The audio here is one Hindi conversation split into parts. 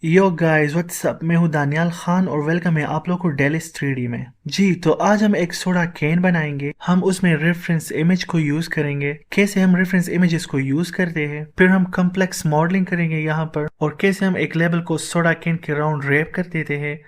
Yo guys what's up. मैं हूँ दानियाल खान और वेलकम है आप लोग को डेलिस 3D में। जी तो आज हम एक सोडा कैन बनाएंगे। हम उसमें रेफरेंस इमेज को यूज करेंगे। कैसे हम रेफरेंस इमेजेस को यूज करते हैं, फिर हम कम्प्लेक्स मॉडलिंग करेंगे यहाँ पर, और कैसे हम एक लेबल को सोडा कैन के राउंड रैप कर देते हैं,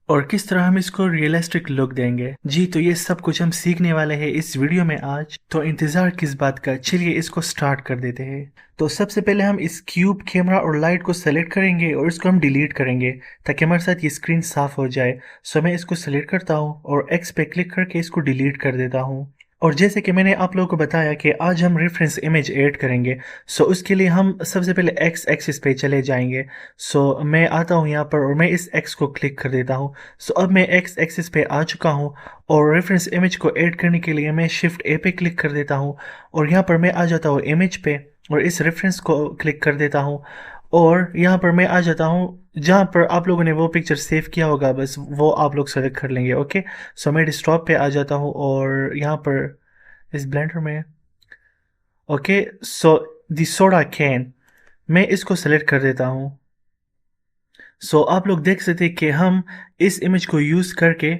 और किस तरह हम इसको रियलिस्टिक लुक देंगे। जी तो ये सब कुछ हम सीखने वाले हैं इस वीडियो में आज। तो इंतजार किस बात का, चलिए इसको स्टार्ट कर देते हैं। तो सबसे पहले हम इस क्यूब कैमरा और लाइट को सेलेक्ट करेंगे और इसको हम डिलीट करेंगे ताकि हमारे साथ ये स्क्रीन साफ हो जाए। सो मैं इसको सेलेक्ट करता हूँ और एक्स पे क्लिक करके इसको डिलीट कर देता हूँ। और जैसे कि मैंने आप लोगों को बताया कि आज हम रेफरेंस इमेज ऐड करेंगे। सो उसके लिए हम सबसे पहले एक्स एक्सिस पे चले जाएंगे। सो मैं आता हूँ यहाँ पर और मैं इस एक्स को क्लिक कर देता हूँ। सो अब मैं एक्स एक्सिस पे आ चुका हूँ और रेफरेंस इमेज को ऐड करने के लिए मैं शिफ्ट ए पे क्लिक कर देता हूँ और यहाँ पर मैं आ जाता हूँ इमेज पे और इस रेफरेंस को क्लिक कर देता हूँ। और यहाँ पर मैं आ जाता हूँ जहाँ पर आप लोगों ने वो पिक्चर सेव किया होगा, बस वो आप लोग सेलेक्ट कर लेंगे। ओके, सो मैं डेस्कटॉप पे आ जाता हूँ और यहाँ पर इस ब्लेंडर में, okay, so the soda can, मैं इसको सेलेक्ट कर देता हूँ। सो आप लोग देख सकते हैं कि हम इस इमेज को यूज करके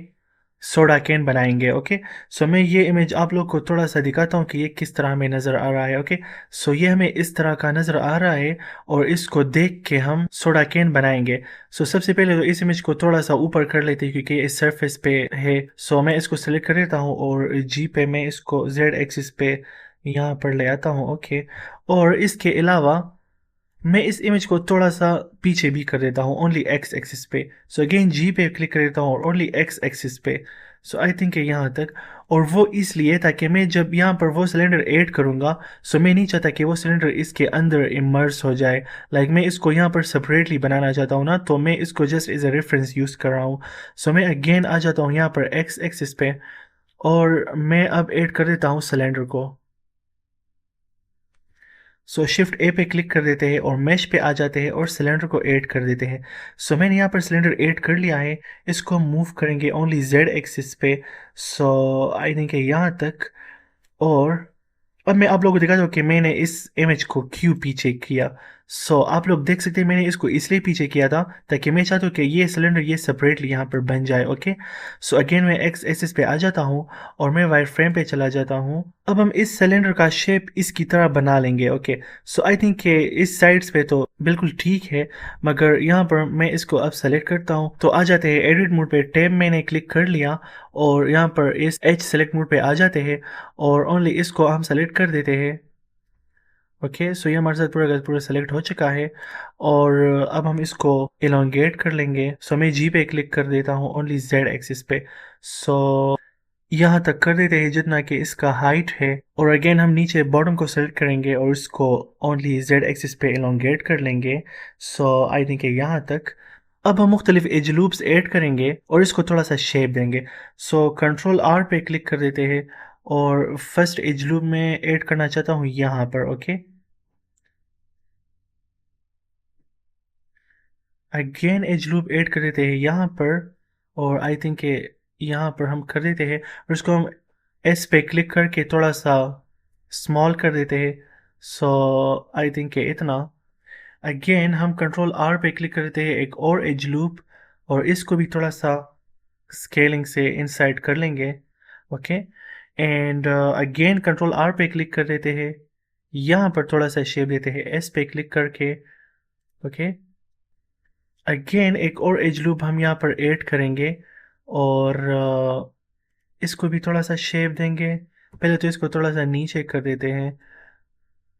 सोडा कैन बनाएंगे। ओके, सो मैं ये इमेज आप लोग को थोड़ा सा दिखाता हूँ कि ये किस तरह में नज़र आ रहा है। ओके, सो ये हमें इस तरह का नज़र आ रहा है और इसको देख के हम सोडा कैन बनाएंगे। सो सबसे पहले तो इस इमेज को थोड़ा सा ऊपर कर लेते हैं क्योंकि इस सरफेस पे है। सो मैं इसको सेलेक्ट कर लेता हूँ और जी पे मैं इसको जेड एक्सिस पे यहाँ पर ले आता हूँ। ओके, और इसके अलावा मैं इस इमेज को थोड़ा सा पीछे भी कर देता हूँ ओनली एक्स एक्सिस पे। सो अगेन जी पे क्लिक कर देता हूँ और ओनली एक्स एक्सिस पे। सो आई थिंक यहाँ तक। और वो इसलिए ताकि मैं जब यहाँ पर वो सिलेंडर ऐड करूँगा, सो मैं नहीं चाहता कि वो सिलेंडर इसके अंदर इमर्स हो जाए। लाइक मैं इसको यहाँ पर सेपरेटली बनाना चाहता हूँ ना, तो मैं इसको just as a reference use कर रहा हूँ। सो मैं अगेन आ जाता हूँ यहाँ पर एक्स एक्सिस पे और मैं अब ऐड कर देता हूँ सिलेंडर को। सो शिफ्ट ए पे क्लिक कर देते हैं और मैश पे आ जाते हैं और सिलेंडर को ऐड कर देते हैं। सो मैंने यहाँ पर सिलेंडर ऐड कर लिया है। इसको हम मूव करेंगे ओनली जेड एक्सिस पे। सो आई थिंक यहाँ तक। और अब मैं आप लोगों को दिखाता हूँ कि मैंने इस इमेज को क्यों पीछे किया। सो आप लोग देख सकते हैं मैंने इसको इसलिए पीछे किया था ताकि मैं चाहता हूँ कि ये सिलेंडर ये सेपरेटली यहाँ पर बन जाए। ओके, सो अगेन मैं एक्स एक्सिस पे आ जाता हूँ और मैं वाइट फ्रेम पे चला जाता हूँ। अब हम इस सिलेंडर का शेप इसकी तरह बना लेंगे। ओके, सो आई थिंक कि इस साइड्स पे तो बिल्कुल ठीक है, मगर यहाँ पर मैं इसको अब सेलेक्ट करता हूँ। तो आ जाते हैं एडिट मोड पे, टैब मैंने क्लिक कर लिया और यहाँ पर इस एच सेलेक्ट मोड पे आ जाते हैं और ओनली इसको हम सेलेक्ट कर देते हैं। ओके, सो ये हमारे साथ पूरा का पूरा सेलेक्ट हो चुका है और अब हम इसको एलोंगेट कर लेंगे। सो मैं जी पे क्लिक कर देता हूँ ओनली जेड एक्सिस पे। सो यहाँ तक कर देते हैं जितना कि इसका हाइट है और अगेन हम नीचे बॉटम को सेलेक्ट करेंगे और इसको ओनली जेड एक्सिस पे एलोंगेट कर लेंगे। सो आई थिंक यहाँ तक। अब हम मुख्तलिफ एज लूप्स ऐड करेंगे और इसको थोड़ा सा शेप देंगे। सो कंट्रोल आर पे क्लिक कर देते हैं और फर्स्ट एज लूप में ऐड करना चाहता हूँ यहाँ पर। Okay, again as loop add कर देते हैं यहाँ पर और आई थिंक यहाँ पर हम कर देते हैं और इसको हम एस पे क्लिक करके थोड़ा सा स्मॉल कर देते हैं। सो आई थिंक इतना। अगेन हम कंट्रोल आर पे क्लिक कर देते हैं एक और एज लूप और इसको भी थोड़ा सा स्केलिंग से इंसाइड कर लेंगे। Okay, and again control R पे क्लिक कर देते हैं, यहाँ पर थोड़ा सा शेप देते हैं एस पे क्लिक करके। ओके, अगेन एक और एज लूप हम यहाँ पर ऐड करेंगे और इसको भी थोड़ा सा शेप देंगे। पहले तो इसको थोड़ा सा नीचे कर देते हैं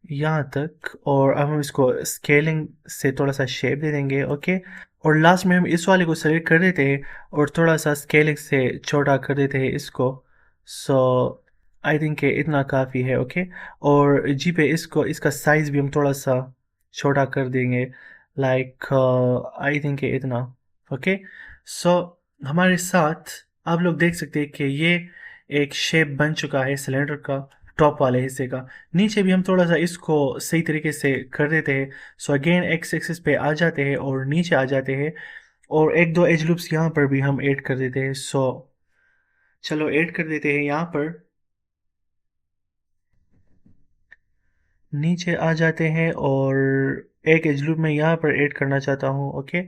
यहाँ तक और अब हम इसको स्केलिंग से थोड़ा सा शेप दे देंगे। ओके, और लास्ट में हम इस वाले को सेलेक्ट कर देते हैं और थोड़ा सा स्केलिंग से छोटा कर देते हैं इसको। सो आई थिंक इतना काफ़ी है। ओके, और जी पे इसको इसका साइज़ भी हम थोड़ा सा छोटा कर देंगे। लाइक आई थिंक इतना। ओके, सो हमारे साथ आप लोग देख सकते हैं कि ये एक शेप बन चुका है सिलेंडर का टॉप वाले हिस्से का। नीचे भी हम थोड़ा सा इसको सही तरीके से कर देते हैं। सो अगेन एक्स एक्सिस पे आ जाते हैं और नीचे आ जाते हैं और एक दो एज लूप्स यहाँ पर भी हम ऐड कर देते हैं। सो चलो ऐड कर देते हैं यहाँ पर। नीचे आ जाते हैं और एक एज लूप मैं यहाँ पर ऐड करना चाहता हूँ, ओके।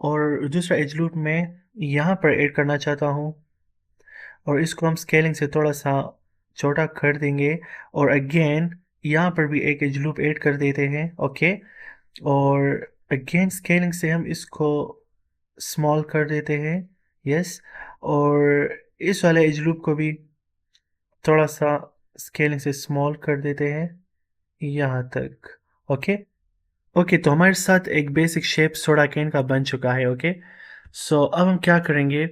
और दूसरा एज लूप मैं यहाँ पर ऐड करना चाहता हूँ और इसको हम स्केलिंग से थोड़ा सा छोटा कर देंगे। और अगेन यहाँ पर भी एक एज लूप ऐड कर देते हैं, ओके। और अगेन स्केलिंग से हम इसको स्मॉल कर देते हैं, यस। और इस वाले एज लूप को भी थोड़ा सा स्केलिंग से स्मॉल कर देते हैं यहाँ तक, ओके। ओके, तो हमारे साथ एक बेसिक शेप सोडा कैन का बन चुका है, ओके। सो अब हम क्या करेंगे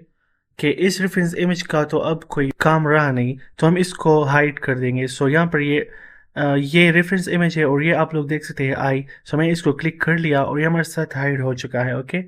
कि इस रेफरेंस इमेज का तो अब कोई काम रहा नहीं, तो हम इसको हाइड कर देंगे। सो यहाँ पर ये रेफरेंस इमेज है और ये आप लोग देख सकते हैं आई। सो मैंने इसको क्लिक कर लिया और ये हमारे साथ हाइड हो चुका है, okay.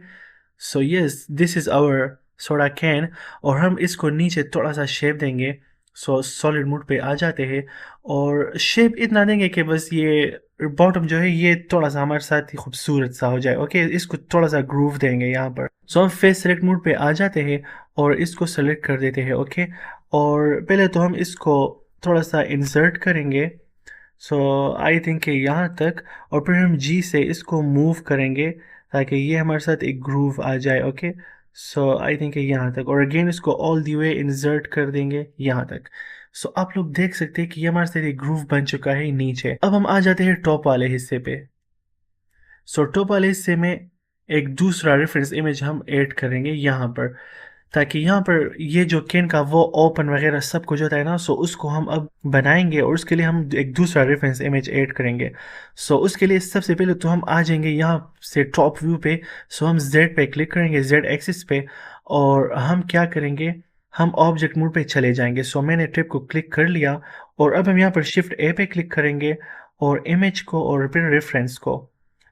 So yes, this is our soda can. और हम इसको नीचे थोड़ा सा शेप देंगे। सो सॉलिड मोड पे आ जाते हैं और शेप इतना देंगे कि बस ये बॉटम जो है ये थोड़ा सा हमारे साथ ही खूबसूरत सा हो जाए, ओके। इसको थोड़ा सा ग्रूव देंगे यहाँ पर। सो हम फेस सेलेक्ट मोड पे आ जाते हैं और इसको सेलेक्ट कर देते हैं, ओके। और पहले तो हम इसको थोड़ा सा इंसर्ट करेंगे। सो आई थिंक कि यहाँ तक। और फिर हम जी से इसको मूव करेंगे ताकि ये हमारे साथ एक ग्रूव आ जाए, ओके। सो आई थिंक कि यहाँ तक। और अगेन इसको ऑल दी वे इंसर्ट कर देंगे यहाँ तक। सो आप लोग देख सकते हैं कि ये हमारे साथ एक ग्रूव बन चुका है नीचे। अब हम आ जाते हैं टॉप वाले हिस्से पे। सो टॉप वाले हिस्से में एक दूसरा रेफरेंस इमेज हम ऐड करेंगे यहाँ पर, ताकि यहाँ पर ये जो कैन का वो ओपन वगैरह सब कुछ होता है ना, सो उसको हम अब बनाएंगे और उसके लिए हम एक दूसरा रेफरेंस इमेज ऐड करेंगे। सो उसके लिए सबसे पहले तो हम आ जाएंगे यहाँ से टॉप व्यू पे। सो हम Z पे क्लिक करेंगे, Z एक्सिस पे। और हम क्या करेंगे, हम ऑब्जेक्ट मोड पे चले जाएंगे। सो मैंने ट्रिप को क्लिक कर लिया और अब हम यहाँ पर शिफ्ट ए पे क्लिक करेंगे और इमेज को और फिर रेफरेंस को।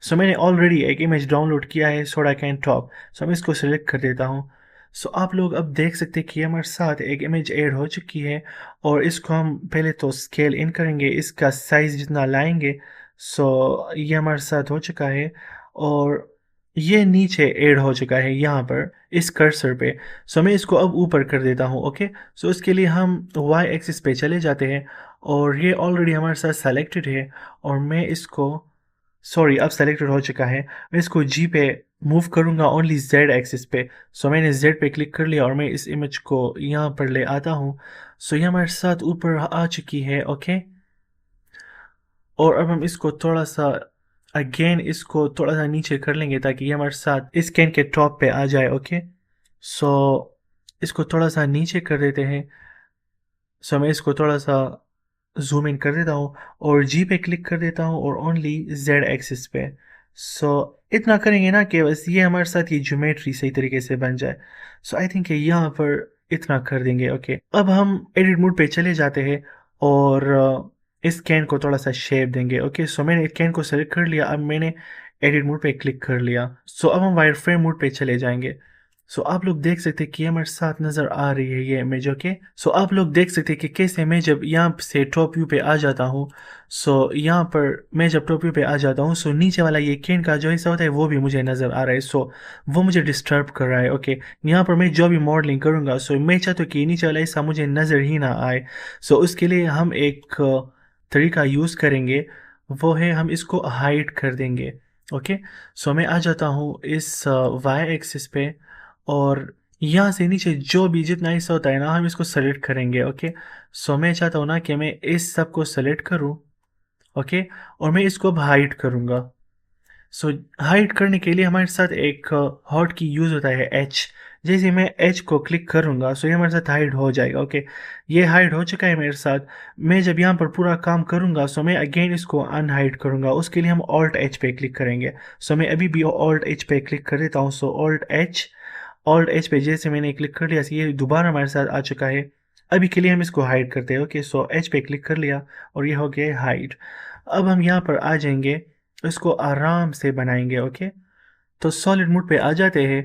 सो मैंने ऑलरेडी एक इमेज डाउनलोड किया है, सोडा कैन टॉप। सो मैं इसको सिलेक्ट कर देता हूँ। सो आप लोग अब देख सकते हैं कि हमारे साथ एक इमेज ऐड हो चुकी है और इसको हम पहले तो स्केल इन करेंगे, इसका साइज जितना लाएंगे। सो ये हमारे साथ हो चुका है और ये नीचे ऐड हो चुका है यहाँ पर इस कर्सर पे। सो मैं इसको अब ऊपर कर देता हूँ, ओके। सो उसके लिए हम वाई एक्सिस पे चले जाते हैं और ये ऑलरेडी हमारे साथ सेलेक्टेड है। और मैं इसको, सॉरी, अब सेलेक्टेड हो चुका है। मैं इसको जी पे मूव करूंगा ओनली जेड एक्सिस पे। सो मैंने जेड पे क्लिक कर लिया और मैं इस इमेज को यहाँ पर ले आता हूँ। सो ये हमारे साथ ऊपर आ चुकी है, ओके। और अब हम इसको थोड़ा सा अगेन इसको थोड़ा सा नीचे कर लेंगे ताकि ये हमारे साथ इस कैन के टॉप पे आ जाए, ओके। सो इसको थोड़ा सा नीचे कर देते हैं। सो मैं इसको थोड़ा सा जूम इन कर देता हूँ और जी पे क्लिक कर देता हूँ और ओनली जेड एक्सिस पे। सो इतना करेंगे ना कि बस ये हमारे साथ ये ज्योमेट्री सही तरीके से बन जाए। सो आई थिंक यहाँ पर इतना कर देंगे, ओके। अब हम एडिट मोड पे चले जाते हैं और इस कैन को थोड़ा सा शेप देंगे, ओके। सो मैंने कैन को सेलेक्ट कर लिया, अब मैंने एडिट मोड पे क्लिक कर लिया। सो अब हम वायर फ्रेम मोड पे चले जाएंगे। सो आप लोग देख सकते हैं कि हमारे साथ नज़र आ रही है ये इमेज, ओके। सो आप लोग देख सकते हैं कि कैसे मैं जब यहाँ से टॉप व्यू पे आ जाता हूँ। सो यहाँ पर मैं जब टॉप व्यू पे आ जाता हूँ, सो नीचे वाला ये कैन का जो हिस्सा होता है वो भी मुझे नज़र आ रहा है। सो वो मुझे डिस्टर्ब कर रहा है, ओके। यहाँ पर मैं जो भी मॉडलिंग करूँगा, सो मैं चाहता हूँ कि नीचे वाला हिस्सा मुझे नज़र ही ना आए। सो उसके लिए हम एक तरीका यूज़ करेंगे, वो है हम इसको हाइड कर देंगे, ओके। सो मैं आ जाता हूँ इस वाई एक्सिस पे और यहाँ से नीचे जो भी जितना हिस्सा होता है ना, हम इसको सेलेक्ट करेंगे, ओके। सो मैं चाहता हूँ ना कि मैं इस सब को सेलेक्ट करूँ, ओके। और मैं इसको अब हाइड करूँगा। सो हाइड करने के लिए हमारे साथ एक हॉट की यूज़ होता है एच। जैसे मैं एच को क्लिक करूँगा सो ये हमारे साथ हाइड हो जाएगा, ओके। ये हाइड हो चुका है मेरे साथ। मैं जब यहाँ पर पूरा काम करूँगा सो मैं अगेन इसको अनहाइड करूँगा, उसके लिए हम ऑल्ट एच पे क्लिक करेंगे। सो मैं अभी भी ऑल्ट एच पे क्लिक कर देता हूँ। सो ऑल्ट एच पे जैसे मैंने क्लिक कर लिया, ये दोबारा हमारे साथ आ चुका है। अभी के लिए हम इसको हाइड करते हैं, ओके। सो एच पे क्लिक कर लिया और ये हो गया हाइड। अब हम यहाँ पर आ जाएंगे, इसको आराम से बनाएंगे, ओके। तो सॉलिड मोड पे आ जाते हैं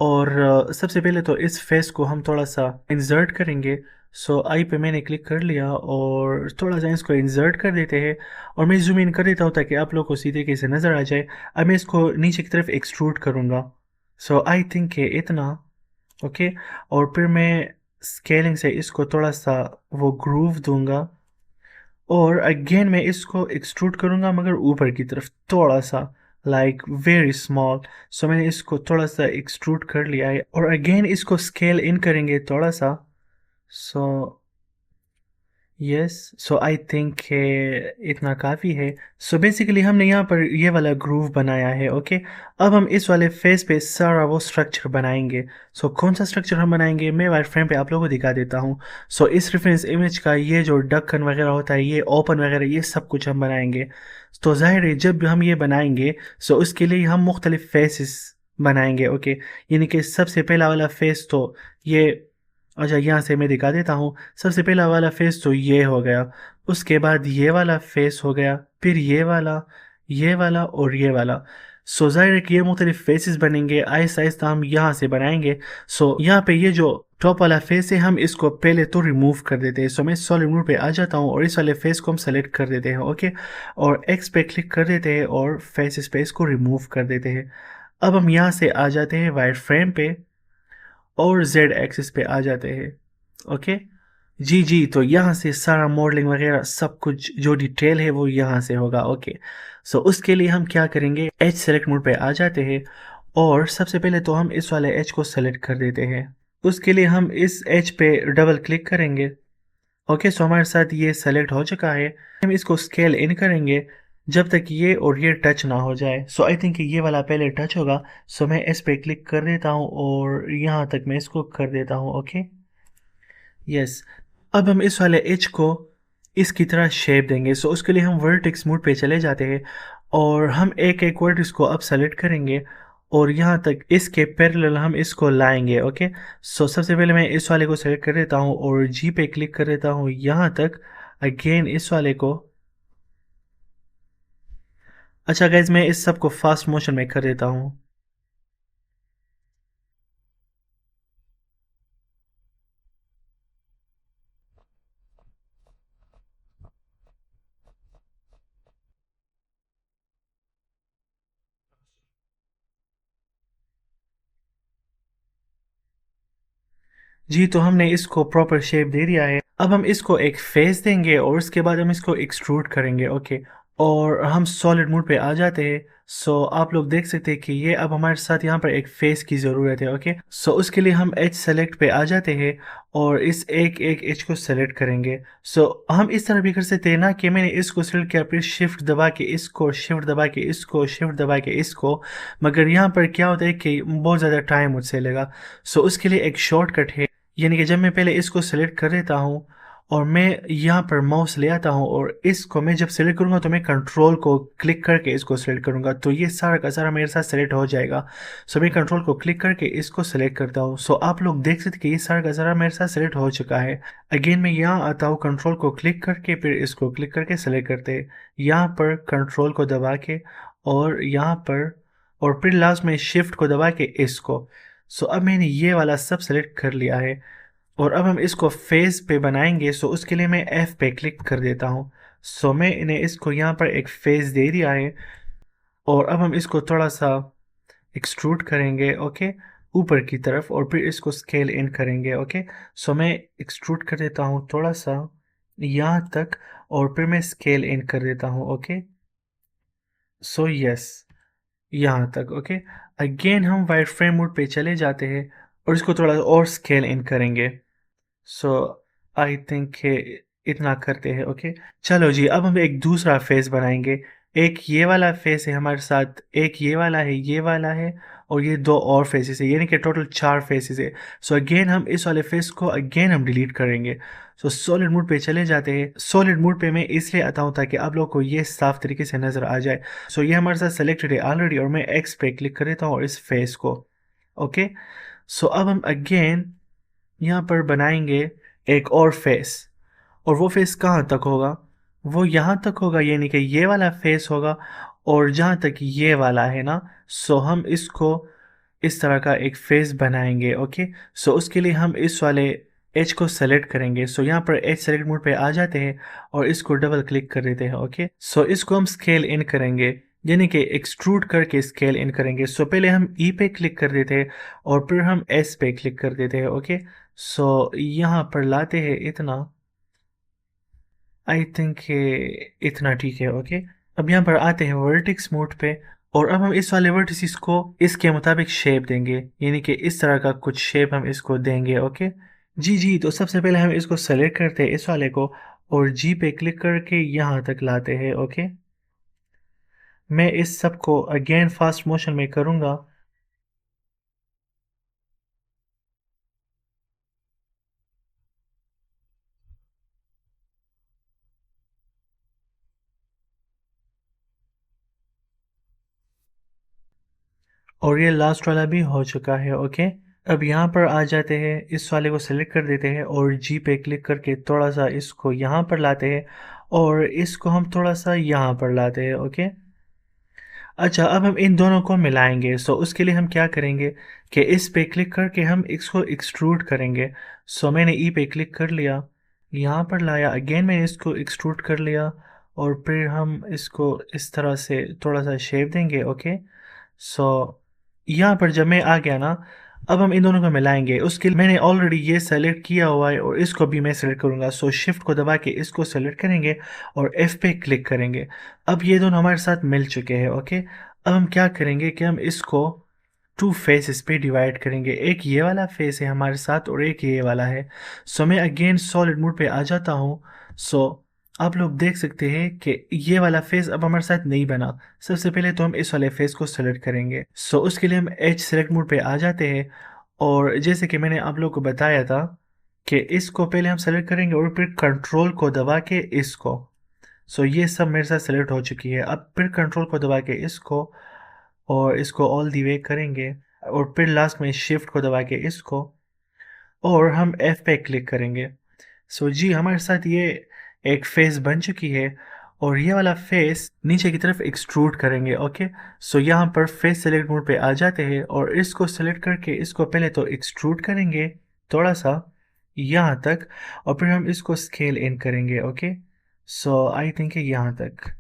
और सबसे पहले तो इस फेस को हम थोड़ा सा इंसर्ट करेंगे। सो आई पे मैंने क्लिक कर लिया और थोड़ा सा इसको इंसर्ट कर देते हैं और मैं जूम इन कर देता हूँ ताकि आप लोग को सीधे कैसे नज़र आ जाए। अब मैं इसको नीचे की तरफ एक्सट्रूड करूँगा। सो आई थिंक कि इतना, ओके। और फिर मैं स्केलिंग से इसको थोड़ा सा वो ग्रूव दूंगा और अगेन मैं इसको एक्सट्रूड करूँगा मगर ऊपर की तरफ थोड़ा सा, लाइक वेरी स्मॉल। सो मैंने इसको थोड़ा सा एक्सट्रूड कर लिया है और अगेन इसको स्केल इन करेंगे थोड़ा सा। So yes, so I think इतना काफ़ी है। सो बेसिकली हमने यहाँ पर ये वाला ग्रूव बनाया है। ओके, अब हम इस वाले फेस पे सारा वो स्ट्रक्चर बनाएंगे। सो कौन सा स्ट्रक्चर हम बनाएंगे मैं वाइट फ्रेम पे आप लोगों को दिखा देता हूँ। सो इस रेफरेंस इमेज का ये जो ढक्कन वगैरह होता है, ये ओपन वगैरह, ये सब कुछ हम बनाएंगे। तो जाहिर है जब हम ये बनाएंगे सो उसके लिए हम मुख्तलिफ फेसेस बनाएंगे। ओके, यानी कि सबसे पहला वाला फेस तो ये, अच्छा यहाँ से मैं दिखा देता हूँ। सबसे पहला वाला फेस तो ये हो गया, उसके बाद ये वाला फेस हो गया, फिर ये वाला और ये वाला। सो जाहिर है कि ये मुख्तलिफ फेसेस बनेंगे, आहिस्ता आहिस्ता हम यहाँ से बनाएंगे। सो यहाँ पे ये जो टॉप वाला फेस है हम इसको पहले तो रिमूव कर देते हैं। सो मैं सॉलिड मोड पे आ जाता हूँ और इस वाले फेस को हम सेलेक्ट कर देते हैं। ओके, और एक्स पे क्लिक कर देते हैं और फेस पे इसको रिमूव कर देते हैं। अब हम यहाँ से आ जाते हैं वाइट फ्रेम पे और जेड एक्सिस पे आ जाते हैं। ओके, जी जी, तो यहाँ से सारा मॉडलिंग वगैरह सब कुछ जो डिटेल है वो यहाँ से होगा। ओके, सो उसके लिए हम क्या करेंगे, एज सेलेक्ट मोड पे आ जाते हैं और सबसे पहले तो हम इस वाले एज को सेलेक्ट कर देते हैं। उसके लिए हम इस एज पे डबल क्लिक करेंगे। ओके, सो हमारे साथ ये सेलेक्ट हो चुका है। हम इसको स्केल इन करेंगे जब तक ये और ये टच ना हो जाए। सो आई थिंक ये वाला पहले टच होगा। सो मैं इस पे क्लिक कर देता हूँ और यहाँ तक मैं इसको कर देता हूँ। ओके, यस, अब हम इस वाले एज को इसकी तरह शेप देंगे। सो उसके लिए हम वर्टेक्स मोड पे चले जाते हैं और हम एक एक वर्टेक्स को अब सेलेक्ट करेंगे और यहाँ तक इसके पैरेलल हम इसको लाएंगे। ओके, सो सबसे पहले मैं इस वाले को सेलेक्ट कर देता हूँ और जी पे क्लिक कर देता हूँ यहाँ तक, अगेन इस वाले को। अच्छा गाइज, मैं इस सब को फास्ट मोशन में कर देता हूँ। जी, तो हमने इसको प्रॉपर शेप दे दिया है। अब हम इसको एक फेस देंगे और उसके बाद हम इसको एक्सट्रूड करेंगे। ओके, और हम सॉलिड मोड पे आ जाते हैं। सो आप लोग देख सकते हैं कि ये अब हमारे साथ यहाँ पर एक फेस की ज़रूरत है। ओके, सो उसके लिए हम एज सेलेक्ट पे आ जाते हैं और इस एक एक एज को सेलेक्ट करेंगे। सो हम इस तरह भी कर सकते हैं ना कि मैंने इसको सेलेक्ट किया, फिर शिफ्ट दबा के इसको, शिफ्ट दबा के इसको, शिफ्ट दबा के इसको, मगर यहाँ पर क्या होता है कि बहुत ज़्यादा टाइम मुझसे लेगा। सो उसके लिए एक शॉर्टकट है, यानी कि जब मैं पहले इसको सेलेक्ट कर देता हूँ और मैं यहाँ पर माउस ले आता हूँ और इसको मैं जब सेलेक्ट करूँगा तो मैं कंट्रोल को क्लिक करके इसको सेलेक्ट करूँगा तो ये सारा का सारा मेरे साथ सेलेक्ट हो जाएगा। सो मैं कंट्रोल को क्लिक करके इसको सेलेक्ट करता हूँ। सो आप लोग देख सकते हैं कि ये सारा का सारा मेरे साथ सेलेक्ट हो चुका है। अगेन मैं यहाँ आता हूँ, कंट्रोल को क्लिक करके फिर इसको क्लिक करके सेलेक्ट करते हैं, यहाँ पर कंट्रोल को दबा के और यहाँ पर, और फिर लास्ट में शिफ्ट को दबा के इसको। सो अब मैंने ये वाला सब सेलेक्ट कर लिया है और अब हम इसको फेस पे बनाएंगे। सो उसके लिए मैं एफ पे क्लिक कर देता हूँ। सो मैं इन्हें इसको यहाँ पर एक फेस दे दिया है और अब हम इसको थोड़ा सा एक्सट्रूड करेंगे। ओके, ऊपर की तरफ और फिर इसको स्केल इन करेंगे। ओके, सो मैं एक्सट्रूड कर देता हूँ थोड़ा सा यहाँ तक और फिर मैं स्केल इन कर देता हूँ। ओके, सो यस, यहाँ तक। ओके, अगेन हम वाइट फ्रेम मोड पे चले जाते हैं और इसको थोड़ा और स्केल इन करेंगे। सो आई थिंक इतना करते हैं। ओके, चलो जी, अब हम एक दूसरा फेस बनाएंगे। एक ये वाला फेस है हमारे साथ, एक ये वाला है, ये वाला है और ये दो और फेसेस है, यानी कि टोटल चार फेसेस है। सो अगेन हम इस वाले फेस को अगेन हम डिलीट करेंगे। सो सॉलिड मोड पे चले जाते हैं। सॉलिड मोड पे मैं इसलिए आता हूँ ताकि आप लोग को ये साफ तरीके से नज़र आ जाए। सो ये हमारे साथ सेलेक्टेड है ऑलरेडी और मैं एक्स पे क्लिक कर देता हूँ और इस फेस को। ओके, सो अब हम अगेन यहाँ पर बनाएंगे एक और फेस, और वो फेस कहाँ तक होगा, वो यहाँ तक होगा, यानी कि ये वाला फेस होगा और जहाँ तक ये वाला है ना, सो हम इसको इस तरह का एक फेस बनाएंगे। ओके, सो उसके लिए हम इस वाले एज को सेलेक्ट करेंगे। सो यहाँ पर एज सेलेक्ट मोड पे आ जाते हैं और इसको डबल क्लिक कर देते हैं। ओके, सो इसको हम स्केल इन करेंगे, यानी कि एक्सट्रूड करके स्केल इन करेंगे। सो पहले हम ई पे क्लिक कर देते हैं और फिर हम एस पे क्लिक कर देते हैं। ओके, सो यहाँ पर लाते हैं इतना, आई थिंक इतना ठीक है। ओके, अब यहाँ पर आते हैं वर्टिक्स मोड पे, और अब हम इस वाले वर्टिसेस को इसके मुताबिक शेप देंगे, यानी कि इस तरह का कुछ शेप हम इसको देंगे। ओके जी जी, तो सबसे पहले हम इसको सेलेक्ट करते हैं इस वाले को, और जी पे क्लिक करके यहाँ तक लाते हैं। ओके, मैं इस सब को अगेन फास्ट मोशन में करूँगा। और ये लास्ट वाला भी हो चुका है। ओके, अब यहाँ पर आ जाते हैं, इस वाले को सेलेक्ट कर देते हैं और जी पे क्लिक करके थोड़ा सा इसको यहाँ पर लाते हैं, और इसको हम थोड़ा सा यहाँ पर लाते हैं। ओके, अच्छा, अब हम इन दोनों को मिलाएंगे। सो उसके लिए हम क्या करेंगे कि इस पे क्लिक करके हम इसको एक्सट्रूड करेंगे। सो मैंने ई पे क्लिक कर लिया, यहाँ पर लाया, अगेन मैंने इसको एक्सट्रूड कर लिया, और फिर हम इसको इस तरह से थोड़ा सा शेप देंगे। ओके, सो यहाँ पर जब मैं आ गया ना, अब हम इन दोनों को मिलाएंगे। उसके लिए मैंने ऑलरेडी ये सेलेक्ट किया हुआ है, और इसको भी मैं सेलेक्ट करूँगा। सो शिफ्ट को दबा के इसको सेलेक्ट करेंगे और एफ पे क्लिक करेंगे। अब ये दोनों हमारे साथ मिल चुके हैं। ओके, अब हम क्या करेंगे कि हम इसको टू फेसेस पे डिवाइड करेंगे। एक ये वाला फेस है हमारे साथ, और एक ये वाला है। सो मैं अगेन सॉलिड मोड पे आ जाता हूँ। सो आप लोग देख सकते हैं कि ये वाला फेस अब हमारे साथ नहीं बना। सबसे पहले तो हम इस वाले फेस को सेलेक्ट करेंगे। सो उसके लिए हम एच सेलेक्ट मोड पे आ जाते हैं, और जैसे कि मैंने आप लोग को बताया था कि इसको पहले हम सेलेक्ट करेंगे और फिर कंट्रोल को दबा के इसको। सो ये सब मेरे साथ सेलेक्ट हो चुकी है। अब फिर कंट्रोल को दबा के इसको, और इसको ऑल दी वे करेंगे, और फिर लास्ट में शिफ्ट को दबा के इसको, और हम एफ पे क्लिक करेंगे। सो जी, हमारे साथ ये एक फेस बन चुकी है, और ये वाला फेस नीचे की तरफ एक्सट्रूड करेंगे। ओके, सो यहाँ पर फेस सेलेक्ट मोड पे आ जाते हैं, और इसको सेलेक्ट करके इसको पहले तो एक्सट्रूड करेंगे थोड़ा सा यहाँ तक, और फिर हम इसको स्केल इन करेंगे। ओके, सो आई थिंक यहाँ तक।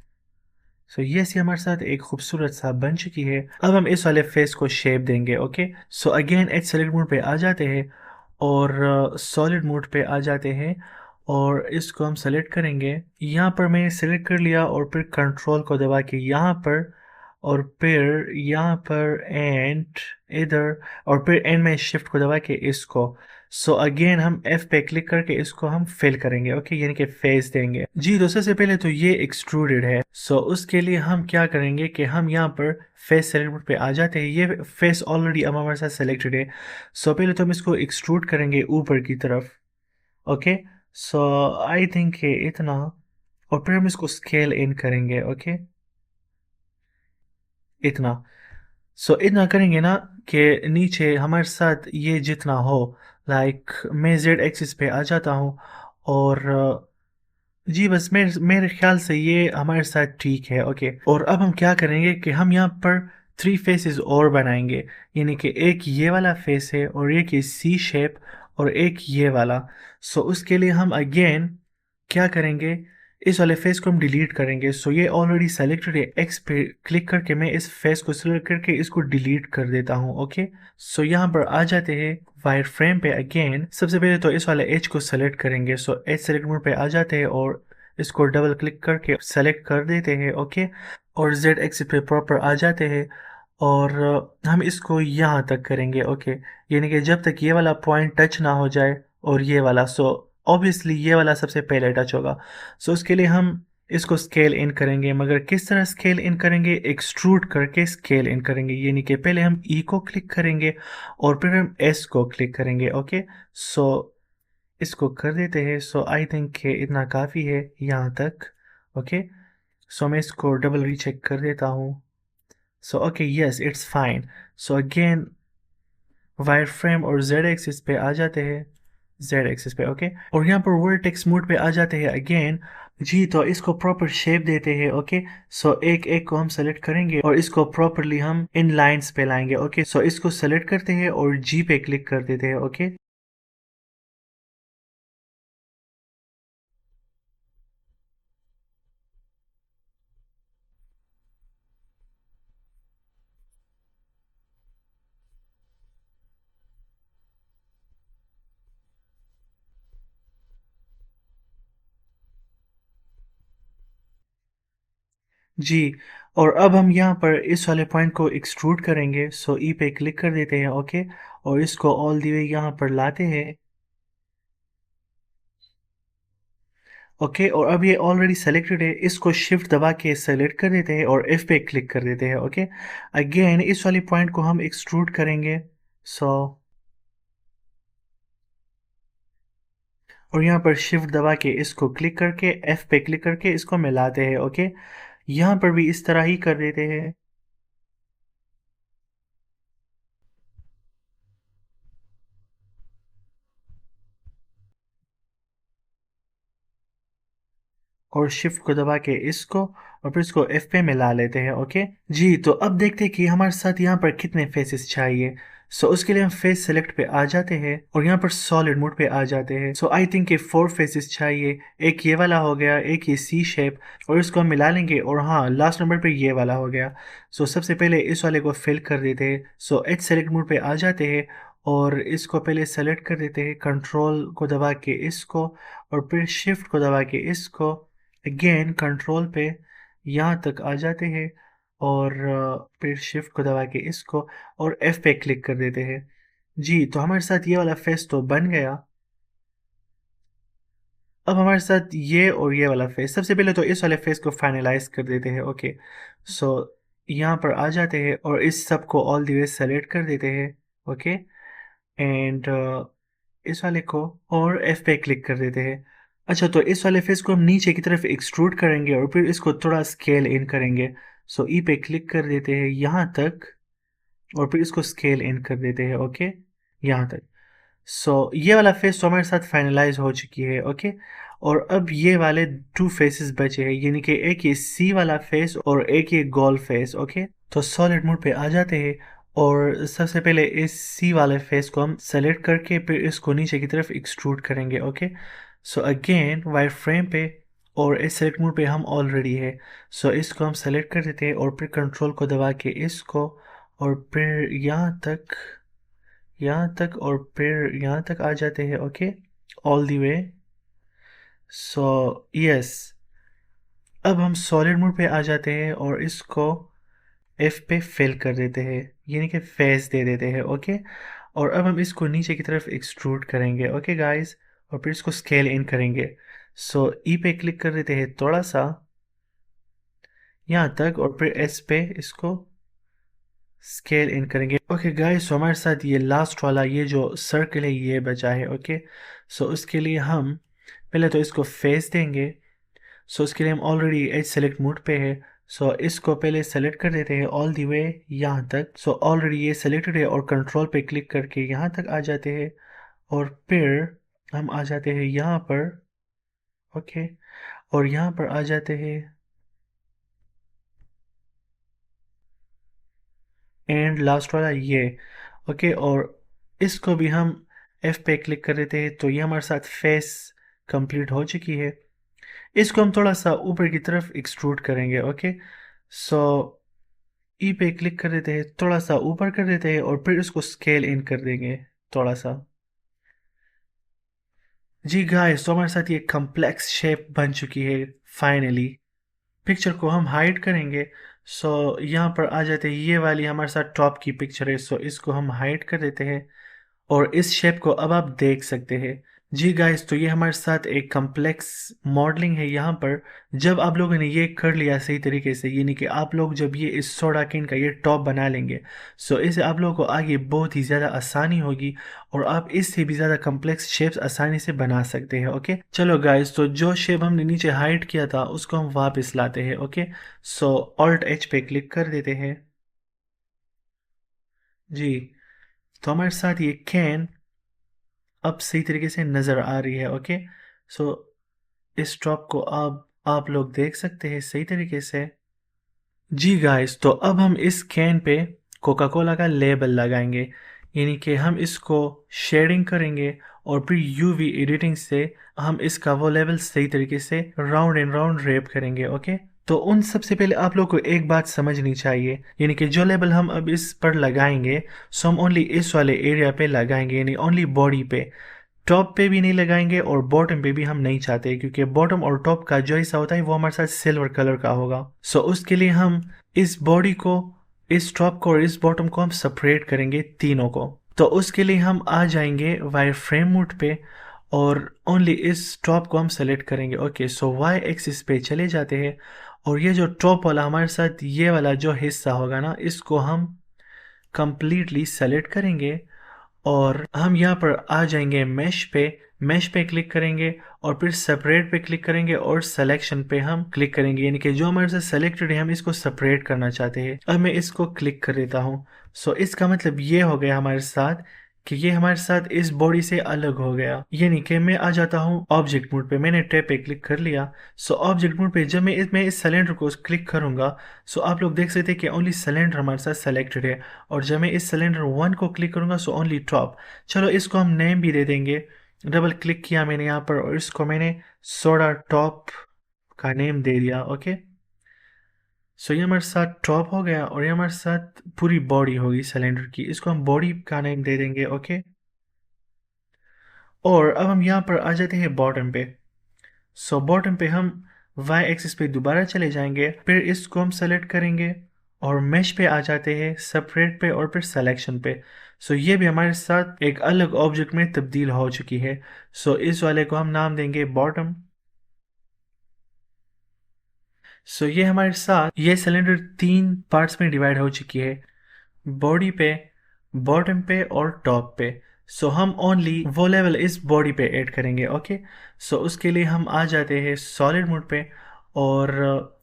सो ये सी हमारे साथ एक खूबसूरत सा बन चुकी है। अब हम इस वाले फेस को शेप देंगे। Okay, so again H select mode पे आ जाते हैं, और सॉलिड मोड पे आ जाते हैं, और इसको हम सेलेक्ट करेंगे। यहाँ पर मैंने सेलेक्ट कर लिया, और फिर कंट्रोल को दबा के यहाँ पर, और फिर यहाँ पर एंड इधर, और फिर एंड में शिफ्ट को दबा के इसको। सो अगेन हम एफ पे क्लिक करके इसको हम फिल करेंगे। ओके, यानी कि फेस देंगे। जी, तो सबसे पहले तो ये एक्सट्रूडेड है। सो उसके लिए हम क्या करेंगे कि हम यहाँ पर फेस सेलेक्ट पे आ जाते हैं। ये फेस ऑलरेडी अब हमारे साथ सेलेक्टेड है। सो पहले तो हम इसको एक्सट्रूड करेंगे ऊपर की तरफ। ओके, सो आई थिंक इतना, और फिर हम इसको स्केल इन करेंगे। ओके, इतना। सो इतना करेंगे ना कि नीचे हमारे साथ ये जितना हो, लाइक मैं जेड एक्सिस पे आ जाता हूँ, और जी बस मेरे मेरे ख्याल से ये हमारे साथ ठीक है। ओके, और अब हम क्या करेंगे कि हम यहाँ पर थ्री फेसेस और बनाएंगे, यानी कि एक ये वाला फेस है, और एक ये सी शेप, और एक ये वाला। सो उसके लिए हम अगेन क्या करेंगे, इस वाले फेस को हम डिलीट करेंगे। सो ये ऑलरेडी सेलेक्टेड है, एक्स पे क्लिक करके मैं इस फेस को सिलेक्ट करके इसको डिलीट कर देता हूँ। ओके, सो यहाँ पर आ जाते हैं वायर फ्रेम पे। अगेन सबसे पहले तो इस वाले एज को सेलेक्ट करेंगे। सो एज सेलेक्ट मोड पे आ जाते हैं, और इसको डबल क्लिक करके सेलेक्ट कर देते हैं। ओके, और जेड एक्सिस पे प्रॉपर आ जाते हैं, और हम इसको यहाँ तक करेंगे। ओके, यानी कि जब तक ये वाला पॉइंट टच ना हो जाए, और ये वाला। सो ऑब्वियसली ये वाला सबसे पहले टच होगा। सो उसके लिए हम इसको स्केल इन करेंगे, मगर किस तरह स्केल इन करेंगे, एक्सट्रूड करके स्केल इन करेंगे। यानी कि पहले हम ई को क्लिक करेंगे, और फिर हम एस को क्लिक करेंगे। ओके, सो इसको कर देते हैं। सो आई थिंक इतना काफ़ी है यहाँ तक। ओके, सो मैं इसको डबल रीचेक कर देता हूँ। So okay, yes it's fine. So again wire frame और जेड एक्सिस पे आ जाते हैं, जेड एक्सिस पे। ओके, और यहाँ पर वर्टेक्स मोड पे आ जाते हैं अगेन। जी, तो इसको प्रॉपर शेप देते हैं। ओके, सो एक एक को हम सेलेक्ट करेंगे, और इसको प्रॉपरली हम इन लाइंस पे लाएंगे। ओके, सो इसको सेलेक्ट करते हैं और जी पे क्लिक कर देते हैं। ओके, जी। और अब हम यहाँ पर इस वाले पॉइंट को एक्सट्रूड करेंगे, सो ई पे क्लिक कर देते हैं, ओके। और इसको ऑल द वे यहाँ पर लाते हैं, ओके। और अब ये ऑलरेडी सेलेक्टेड है, इसको शिफ्ट दबा के सेलेक्ट कर देते हैं और एफ पे क्लिक कर देते हैं, ओके। अगेन इस वाली पॉइंट को हम एक्सट्रूड करेंगे, सो और यहाँ पर शिफ्ट दबा के इसको क्लिक करके एफ पे क्लिक करके इसको मिलाते हैं, ओके। यहाँ पर भी इस तरह ही कर देते हैं, और शिफ्ट को दबा के इसको और फिर इसको एफ पे मिला लेते हैं, ओके। जी, तो अब देखते हैं कि हमारे साथ यहाँ पर कितने फेसेस चाहिए। सो उसके लिए हम फेस सेलेक्ट पे आ जाते हैं और यहाँ पर सॉलिड मोड पे आ जाते हैं। सो आई थिंक ये 4 फेसेस चाहिए। एक ये वाला हो गया, एक ये सी शेप, और इसको हम मिला लेंगे। और हाँ, लास्ट नंबर पे ये वाला हो गया। सो सबसे पहले इस वाले को फिल कर देते हैं। सो एच सेलेक्ट मोड पे आ जाते हैं और इसको पहले सेलेक्ट कर देते हैं, कंट्रोल को दबा के इसको और फिर शिफ्ट को दबा के इसको, अगेन कंट्रोल पे यहाँ तक आ जाते हैं और फिर शिफ्ट को दबा के इसको और एफ पे क्लिक कर देते हैं। जी, तो हमारे साथ ये वाला फेस तो बन गया। अब हमारे साथ ये और ये वाला फेस, सबसे पहले तो इस वाले फेस को फाइनलाइज कर देते हैं, ओके। सो यहाँ पर आ जाते हैं और इस सब को ऑल द वे सेलेक्ट कर देते हैं, ओके। एंड इस वाले को और एफ पे क्लिक कर देते हैं। अच्छा, तो इस वाले फेस को हम नीचे की तरफ एक्सट्रूड करेंगे और फिर इसको थोड़ा स्केल इन करेंगे। सो ई पे क्लिक कर देते हैं यहाँ तक और फिर इसको स्केल इन कर देते हैं, ओके, यहाँ तक। सो ये वाला फेस तो हमारे साथ फाइनलाइज हो चुकी है, ओके। और अब ये वाले 2 फेसेस बचे हैं, यानी कि एक ये सी वाला फेस और एक ये गोल फेस, ओके। तो सॉलिड मोड पे आ जाते हैं और सबसे पहले इस सी वाले फेस को हम सेलेक्ट करके फिर इसको नीचे की तरफ एक्सट्रूड करेंगे, okay. So again white frame पे और इस सेलेक्ट मोड पे हम ऑलरेडी है। सो इसको हम सेलेक्ट कर देते हैं और फिर कंट्रोल को दबा के इसको और फिर यहाँ तक और फिर यहाँ तक आ जाते हैं, okay, all the way. So yes, अब हम सॉलिड मोड पे आ जाते हैं और इसको एफ पे फिल कर देते हैं, यानी कि फेस दे देते हैं, ओके। और अब हम इसको नीचे की तरफ एक्सट्रूड करेंगे, ओके गाइस, और फिर इसको स्केल इन करेंगे। सो ई पे क्लिक कर देते हैं थोड़ा सा यहाँ तक और फिर एस पे इसको स्केल इन करेंगे, ओके गाइस। तो हमारे साथ ये लास्ट वाला ये जो सर्कल है ये बचा है, ओके। सो उसके लिए हम पहले तो इसको फेस देंगे। सो उसके लिए हम ऑलरेडी एज सेलेक्ट मोड पे है। सो इसको पहले सेलेक्ट कर देते हैं ऑल द वे यहाँ तक। सो ऑलरेडी ये सेलेक्टेड है और कंट्रोल पे क्लिक करके यहाँ तक आ जाते हैं और फिर हम आ जाते हैं यहाँ पर, ओके। और यहाँ पर आ जाते हैं एंड लास्ट वाला ये, ओके। और इसको भी हम एफ पे क्लिक कर देते हैं तो ये हमारे साथ फेस कंप्लीट हो चुकी है। इसको हम थोड़ा सा ऊपर की तरफ एक्सट्रूड करेंगे, ओके। सो ई पे क्लिक कर देते हैं, थोड़ा सा ऊपर कर देते हैं और फिर इसको स्केल इन कर देंगे थोड़ा सा। जी गाइस, तो हमारे साथ ये कम्प्लेक्स शेप बन चुकी है फाइनली। पिक्चर को हम हाइड करेंगे। सो यहाँ पर आ जाते हैं, ये वाली हमारे साथ टॉप की पिक्चर है, सो इसको हम हाइड कर देते हैं और इस शेप को अब आप देख सकते हैं। जी गाइस, तो ये हमारे साथ एक कम्प्लेक्स मॉडलिंग है यहाँ पर। जब आप लोगों ने ये कर लिया सही तरीके से, यानी कि आप लोग जब ये इस सोडा कैन का ये टॉप बना लेंगे, सो इससे आप लोगों को आगे बहुत ही ज़्यादा आसानी होगी और आप इससे भी ज़्यादा कम्प्लेक्स शेप्स आसानी से बना सकते हैं, ओके। चलो गाइस, तो जो शेप हमने नीचे हाइड किया था उसको हम वापस लाते हैं, ओके। सो ऑल्ट एच पे क्लिक कर देते हैं। जी, तो हमारे साथ ये कैन अब सही तरीके से नज़र आ रही है, ओके। सो इस ड्रॉप को आप लोग देख सकते हैं सही तरीके से। जी गाइस, तो अब हम इस कैन पे कोका कोला का लेबल लगाएंगे, यानी कि हम इसको शेडिंग करेंगे और फिर यूवी एडिटिंग से हम इसका वो लेवल सही तरीके से राउंड एंड राउंड रैप करेंगे, ओके। तो उन सबसे पहले आप लोग को एक बात समझनी चाहिए, यानी कि जो लेबल हम अब इस पर लगाएंगे सो हम ओनली इस वाले एरिया पे लगाएंगे, यानी ओनली बॉडी पे। टॉप पे भी नहीं लगाएंगे और बॉटम पे भी हम नहीं चाहते, क्योंकि बॉटम और टॉप का जो हिस्सा होता है वो हमारे साथ सिल्वर कलर का होगा। सो उसके लिए हम इस बॉडी को, इस टॉप को और इस बॉटम को हम सेपरेट करेंगे तीनों को। तो उसके लिए हम आ जाएंगे वायर फ्रेम मोड पे और ओनली इस टॉप को हम सेलेक्ट करेंगे। ओके, सो वाई एक्सिस पे चले जाते हैं और ये जो टॉप वाला हमारे साथ ये वाला जो हिस्सा होगा ना, इसको हम कंप्लीटली सेलेक्ट करेंगे और हम यहाँ पर आ जाएंगे मैश पे क्लिक करेंगे और फिर सेपरेट पे क्लिक करेंगे और सिलेक्शन पे हम क्लिक करेंगे, यानी कि जो हमारे साथ सेलेक्टेड है हम इसको सेपरेट करना चाहते हैं। अब मैं इसको क्लिक कर देता हूँ। सो इसका मतलब ये हो गया हमारे साथ कि ये हमारे साथ इस बॉडी से अलग हो गया, यानी कि मैं आ जाता हूँ ऑब्जेक्ट मोड पे। मैंने टैब पे क्लिक कर लिया। सो ऑब्जेक्ट मोड पे जब मैं इस सिलेंडर को क्लिक करूंगा, सो आप लोग देख सकते हैं कि ओनली सिलेंडर हमारे साथ सेलेक्टेड है। और जब मैं इस सिलेंडर 1 को क्लिक करूंगा सो ओनली टॉप। चलो इसको हम नेम भी दे देंगे। डबल क्लिक किया मैंने यहाँ पर और इसको मैंने सोडा टॉप का नेम दे दिया। ओके, सो ये हमारे साथ टॉप हो गया और ये हमारे साथ पूरी बॉडी होगी सिलेंडर की, इसको हम बॉडी का नेम दे देंगे। ओके, और अब हम यहाँ पर आ जाते हैं बॉटम पे। सो बॉटम पे हम वाई एक्सिस पे दोबारा चले जाएंगे, फिर इसको हम सेलेक्ट करेंगे और मैश पे आ जाते हैं, सेपरेट पे और फिर सिलेक्शन पे। सो ये भी हमारे साथ एक अलग ऑब्जेक्ट में तब्दील हो चुकी है। सो इस वाले को हम नाम देंगे बॉटम। सो ये हमारे साथ ये सिलेंडर 3 पार्ट्स में डिवाइड हो चुकी है, बॉडी पे, बॉटम पे और टॉप पे। सो हम ओनली वो लेवल इस बॉडी पे ऐड करेंगे। ओके, सो उसके लिए हम आ जाते हैं सॉलिड मोड पे और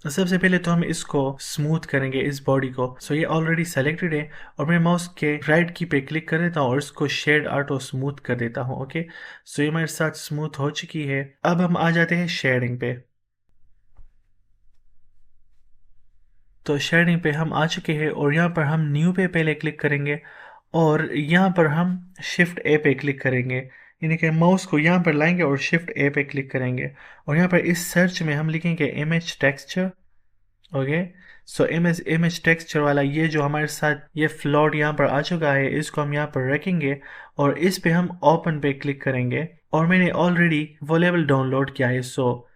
सबसे पहले तो हम इसको स्मूथ करेंगे इस बॉडी को। सो ये ऑलरेडी सेलेक्टेड है और मैं माउस के राइट की पे क्लिक कर देता हूँ और इसको शेड ऑटो स्मूथ कर देता हूँ। ओके, सो ये मेरे साथ स्मूथ हो चुकी है। अब हम आ जाते हैं शेडिंग पे। तो शेडिंग पे हम आ चुके हैं और यहाँ पर हम न्यू पे पहले क्लिक करेंगे और यहाँ पर हम शिफ्ट ए पे क्लिक करेंगे, यानी कि माउस को यहाँ पर लाएंगे और शिफ्ट ए पे क्लिक करेंगे और यहाँ पर इस सर्च में हम लिखेंगे image texture. Okay, so image texture वाला ये जो हमारे साथ ये फ्लॉट यहाँ पर आ चुका है, इसको हम यहाँ पर रखेंगे और इस पे हम ओपन पे क्लिक करेंगे और मैंने ऑलरेडी वो लेवल डाउनलोड किया है। सो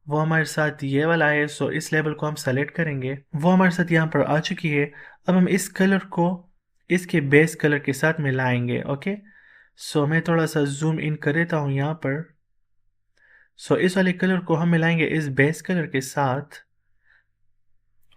वो हमारे साथ ये वाला है। सो इस लेवल को हम सेलेक्ट करेंगे, वो हमारे साथ यहाँ पर आ चुकी है। अब हम इस कलर को इसके बेस कलर के साथ मिलाएंगे। ओके, सो मैं थोड़ा सा जूम इन कर देता हूँ यहाँ पर। सो इस वाले कलर को हम मिलाएंगे इस बेस कलर के साथ।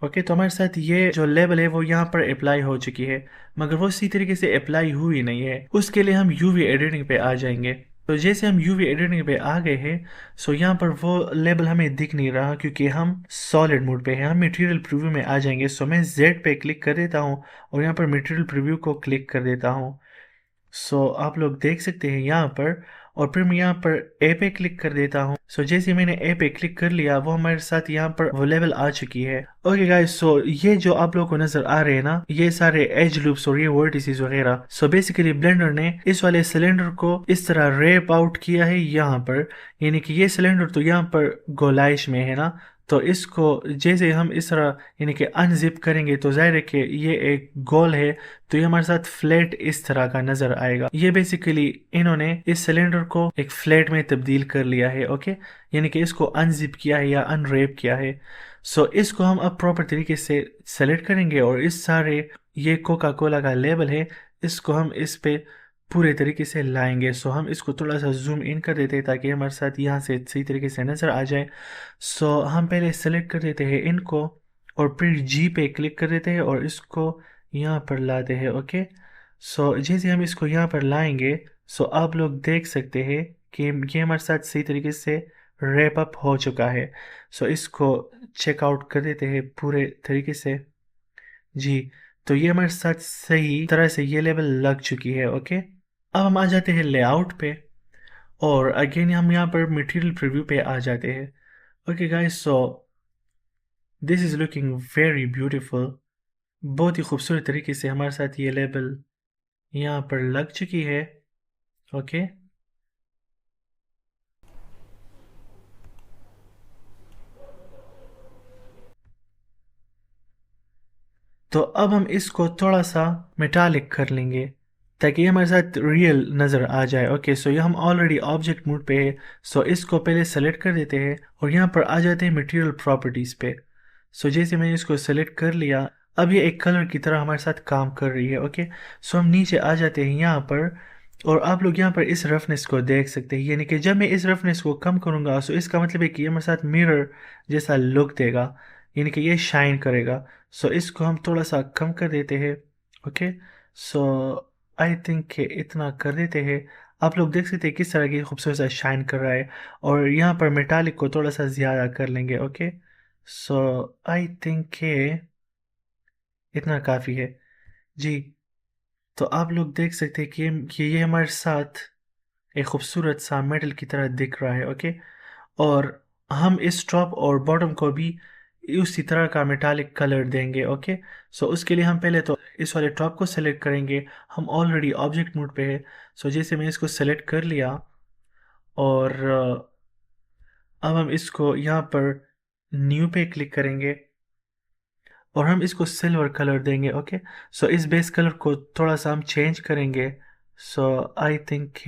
ओके, तो हमारे साथ ये जो लेवल है वो यहाँ पर अप्लाई हो चुकी है, मगर वो इसी तरीके से अप्लाई हुई नहीं है। उसके लिए हम यूवी एडिटिंग पे आ जाएंगे। तो जैसे हम यूवी एडिटिंग पे आ गए हैं, सो यहाँ पर वो लेवल हमें दिख नहीं रहा क्योंकि हम सॉलिड मोड पे हैं। हम मटेरियल प्रीव्यू में आ जाएंगे। सो मैं जेड पे क्लिक कर देता हूँ और यहाँ पर मटेरियल प्रीव्यू को क्लिक कर देता हूँ। सो आप लोग देख सकते हैं यहाँ पर, और फिर मैं यहाँ पर ए पे क्लिक कर देता हूँ। सो जैसे मैंने ए पे क्लिक कर लिया वो हमारे साथ यहाँ पर वो लेवल आ चुकी है। ओके गाइस, सो ये जो आप लोगों को नजर आ रहे हैं ना, ये सारे एज लूप्स और ये वर्टिसेस वगैरह, सो बेसिकली ब्लेंडर ने इस वाले सिलेंडर को इस तरह रेप आउट किया है यहाँ पर, यानी कि ये सिलेंडर तो यहाँ पर गोलाइश में है ना, तो इसको जैसे हम इस तरह यानी कि अनजिप करेंगे तो जाहिर है कि ये एक गोल है, तो ये हमारे साथ फ्लैट इस तरह का नजर आएगा। ये बेसिकली इन्होंने इस सिलेंडर को एक फ्लैट में तब्दील कर लिया है। ओके, यानी कि इसको अनजिप किया है या अनरेप किया है। सो इसको हम अब प्रॉपर तरीके से सेलेक्ट करेंगे और इस सारे ये कोका कोला का लेबल है, इसको हम इस पे पूरे तरीके से लाएंगे। सो हम इसको थोड़ा सा जूम इन कर देते हैं ताकि हमारे साथ यहाँ से सही तरीके से नज़र आ जाए। सो हम पहले सेलेक्ट कर देते हैं इनको और फिर जी पे क्लिक कर देते हैं और इसको यहाँ पर लाते हैं। ओके, सो जैसे हम इसको यहाँ पर लाएंगे, सो आप लोग देख सकते हैं कि ये हमारे साथ सही तरीके से रैप अप हो चुका है। सो इसको चेकआउट कर देते हैं पूरे तरीके से। जी, तो ये हमारे साथ सही तरह से ये लेवल लग चुकी है। ओके, अब हम आ जाते हैं लेआउट पे और अगेन हम यहाँ पर मटेरियल प्रीव्यू पे आ जाते हैं। Okay guys, so this is looking very beautiful. बहुत ही खूबसूरत तरीके से हमारे साथ ये लेबल यहाँ पर लग चुकी है। ओके, तो अब हम इसको थोड़ा सा मेटालिक कर लेंगे, ताकि ये हमारे साथ रियल नज़र आ जाए। ओके, सो ये हम ऑलरेडी ऑब्जेक्ट मोड पे है। सो इसको पहले सेलेक्ट कर देते हैं और यहाँ पर आ जाते हैं मटेरियल प्रॉपर्टीज़ पे। सो जैसे मैंने इसको सेलेक्ट कर लिया, अब ये एक कलर की तरह हमारे साथ काम कर रही है। ओके, सो हम नीचे आ जाते हैं यहाँ पर, और आप लोग यहाँ पर इस रफनेस को देख सकते हैं। यानी कि जब मैं इस रफनेस को कम करूँगा सो इसका मतलब है कि ये हमारे साथ मिरर जैसा लुक देगा, यानी कि ये शाइन करेगा। सो इसको हम थोड़ा सा कम कर देते हैं। ओके, सो आई थिंक कि इतना कर देते हैं। आप लोग देख सकते हैं किस तरह की खूबसूरत सा शाइन कर रहा है। और यहाँ पर मेटालिक को थोड़ा सा ज़्यादा कर लेंगे। ओके, सो आई थिंक कि इतना काफ़ी है। जी, तो आप लोग देख सकते हैं कि ये हमारे साथ एक खूबसूरत सा मेटल की तरह दिख रहा है। ओके, और हम इस टॉप और बॉटम को भी उसी तरह का मेटालिक कलर देंगे। ओके, सो उसके लिए हम पहले तो इस वाले टॉप को सेलेक्ट करेंगे। हम ऑलरेडी ऑब्जेक्ट मोड पे है। सो जैसे मैं इसको सेलेक्ट कर लिया, और अब हम इसको यहाँ पर न्यू पे क्लिक करेंगे और हम इसको सिल्वर कलर देंगे। ओके, सो इस बेस कलर को थोड़ा सा हम चेंज करेंगे। सो आई थिंक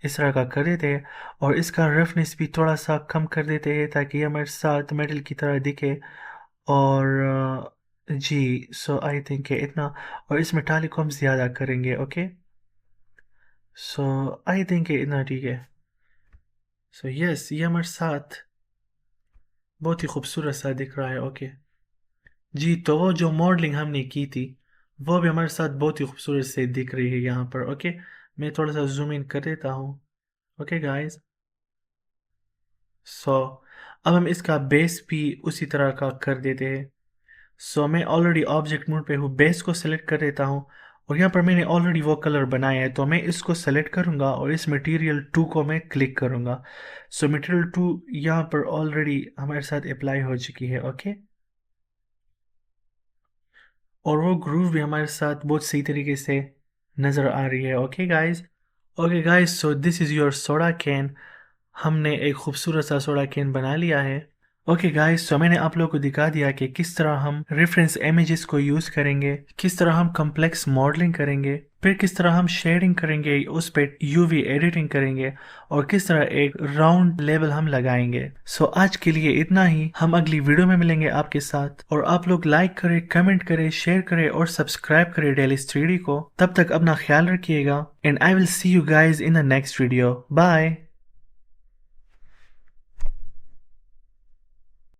इस तरह का कर देते हैं, और इसका रफनेस भी थोड़ा सा कम कर देते हैं ताकि ये हमारे साथ मेटल की तरह दिखे। और जी, सो आई थिंक इतना, और इस मेटालिक को हम ज़्यादा करेंगे। ओके, सो आई थिंक इतना ठीक है। सो यस, ये हमारे साथ बहुत ही खूबसूरत सा दिख रहा है। ओके जी, तो वो जो मॉडलिंग हमने की थी वो भी हमारे साथ बहुत ही खूबसूरत से दिख रही है यहाँ पर। ओके, मैं थोड़ा सा जूम इन कर देता हूँ। ओके गाइस, सो अब हम इसका बेस भी उसी तरह का कर देते हैं। सो मैं ऑलरेडी ऑब्जेक्ट मोड पे हूँ, बेस को सेलेक्ट कर देता हूँ, और यहाँ पर मैंने ऑलरेडी वो कलर बनाया है तो मैं इसको सेलेक्ट करूँगा और इस मटेरियल 2 को मैं क्लिक करूँगा। सो मटेरियल 2 यहाँ पर ऑलरेडी हमारे साथ अप्लाई हो चुकी है। ओके, और वो ग्रूव भी हमारे साथ बहुत सही तरीके से नज़र आ रही है। Okay guys, so this is your soda can. हमने एक खूबसूरत सा सोडा कैन बना लिया है। ओके गाइस, तो मैंने आप लोगों को दिखा दिया कि किस तरह हम रेफरेंस इमेजेस को यूज़ करेंगे, किस तरह हम कम्प्लेक्स मॉडलिंग करेंगे, फिर किस तरह हम शेडिंग करेंगे, उस पर यूवी एडिटिंग करेंगे, और किस तरह एक राउंड लेवल हम लगाएंगे। सो आज के लिए इतना ही, हम अगली वीडियो में मिलेंगे आपके साथ। और आप लोग लाइक करें, कमेंट करें, शेयर करें और सब्सक्राइब करें डेलिस 3D को। तब तक अपना ख्याल रखिएगा, and I will see you guys in the next video. Bye.